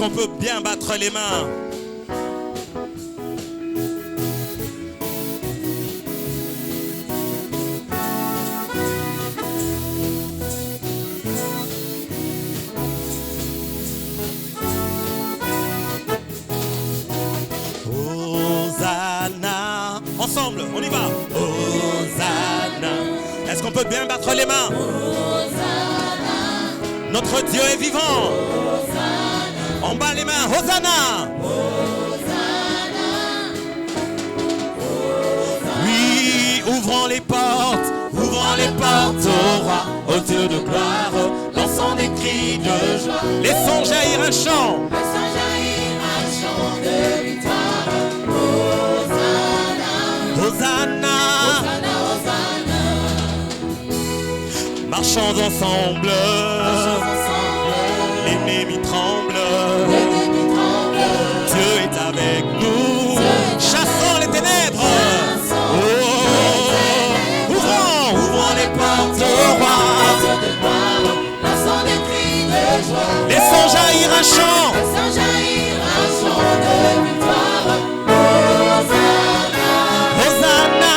qu'on peut bien battre les mains? Hosanna. Ensemble, on y va. Hosanna. Est-ce qu'on peut bien battre les mains? Hosanna. Notre Dieu est vivant. Hosanna. En bas les mains. Hosanna. Hosanna. Oui, ouvrons les portes au roi, au Dieu de gloire, lançons des cris de joie. Laissons jaillir un chant. Laissons jaillir un chant de victoire. Hosanna. Hosanna. Hosanna, Hosanna. Marchons ensemble. L'ennemi tremble. Dieu est avec nous. Chassons les ténèbres. Ouvrons les portes au roi. Lançons des cris de joie. Laissons jaillir un chant. Laissons jaillir un chant de victoire. Hosanna. Hosanna.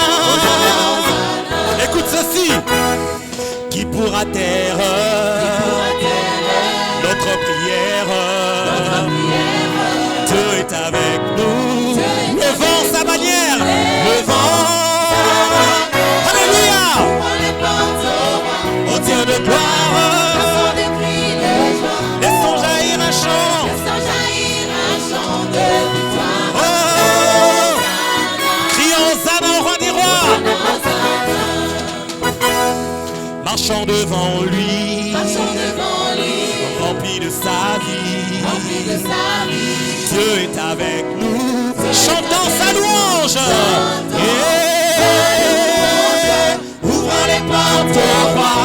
Écoute ceci. Qui pourra taire notre prière? Dieu est avec nous. Levons sa bannière. Levons. Alléluia. Au Dieu de gloire. Laissons jaillir un chant. De victoire. Oh. Crions Hosanna au roi des rois. Marchons devant lui. Rempli de sa vie. Dieu est avec nous. Chantons sa louange. Ouvrons les portes au roi.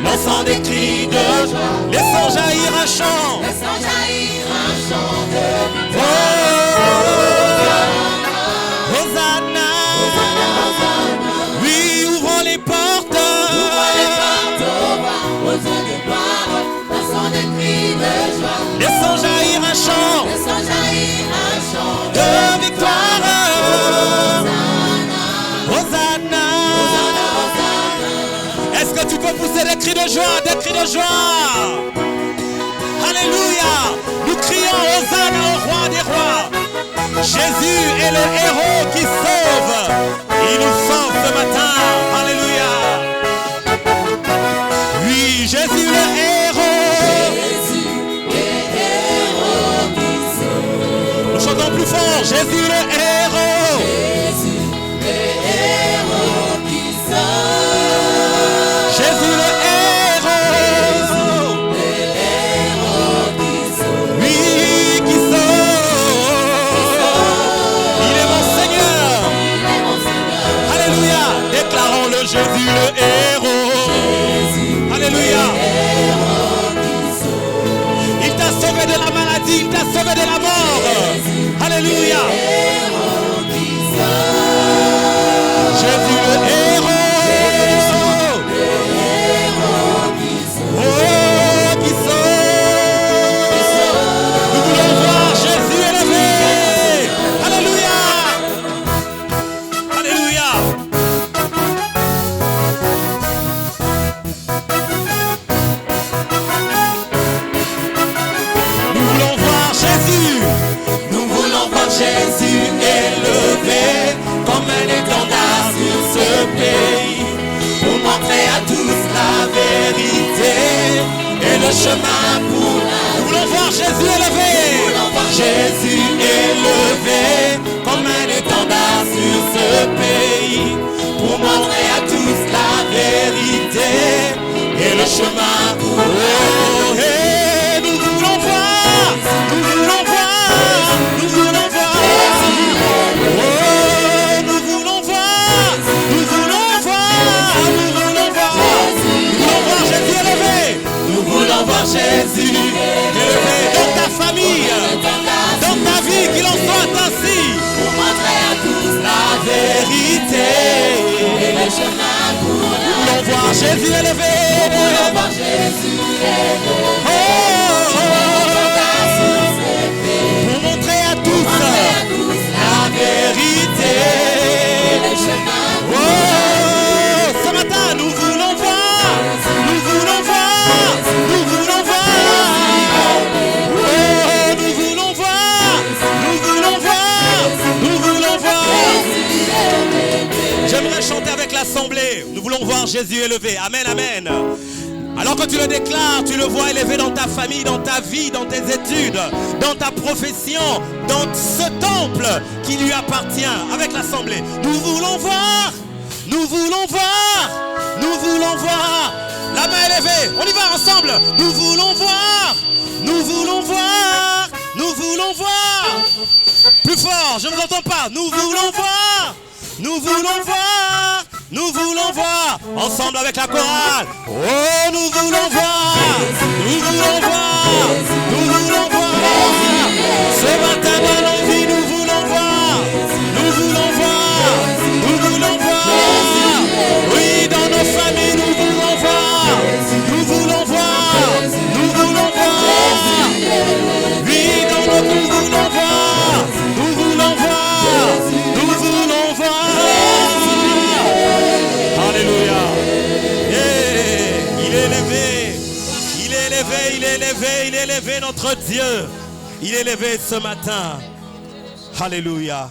Lançons des cris de joie. Laissons jaillir un chant. De victoire. Hosanna. Oui, ouvrons les portes. Laissons jaillir un chant. De victoire. Hosanna. Est-ce que tu peux pousser des cris de joie, Alléluia. Nous crions Hosanna au roi des rois. Jésus est le héros qui sauve. Il nous sauve ce matin. Alléluia. Oui, Jésus le héros. Nous chantons plus fort. Jésus le héros. Jésus le héros. Oui, qui sauve. Il est mon Seigneur. Alléluia. Déclarons le Jésus le héros. Alléluia. Il t'a sauvé de la maladie, il t'a sauvé de la mort. Alléluia. Jésus le héros. Oh, qui sauve. Nous voulons voir Jésus élevé. Alléluia. Alléluia. Nous voulons voir Jésus. Nous voulons voir Jésus élevé comme un étendard sur ce pays, pour montrer à tous la vérité et le chemin pour la vie. Nous voulons voir Jésus élevé. Jésus élevé comme un étendard sur ce pays, pour montrer à tous la vérité et le chemin pour la vie. Nous voulons voir, nous voulons voir, nous voulons voir. Oh, nous voulons voir, nous voulons voir, nous voulons voir. Nous voulons voir Jésus élevé. Nous voulons voir Jésus élevé dans ta famille, dans ta vie, qu'il en soit ainsi. Pour montrer à tous la vérité et le chemin pour la vie. Nous voulons voir Jésus élevé. Nous voulons voir Jésus élevé. Oh, oh, oh. l'assemblée, nous voulons voir Jésus élevé. Amen, amen. Alors que tu le déclares, tu le vois élevé dans ta famille, dans ta vie, dans tes études, dans ta profession, dans ce temple qui lui appartient avec l'assemblée. Nous voulons voir, nous voulons voir, nous voulons voir. La main élevée, on y va ensemble. Nous voulons voir, nous voulons voir, nous voulons voir. Plus fort, je ne vous entends pas. Nous voulons voir, nous voulons voir. Nous voulons voir, ensemble avec la chorale. Oh, nous voulons voir, nous voulons voir, nous voulons voir. Ce matin dans nos vies, nous voulons voir, nous voulons voir, nous voulons voir. Oui, dans nos familles, nous voulons voir, nous voulons voir, nous voulons voir. Oui, dans nos nous voulons voir, nous voulons voir, nous voulons voir. Alléluia. Il est élevé. Il est élevé, il est élevé, il est élevé notre Dieu. Il est élevé ce matin. Alléluia.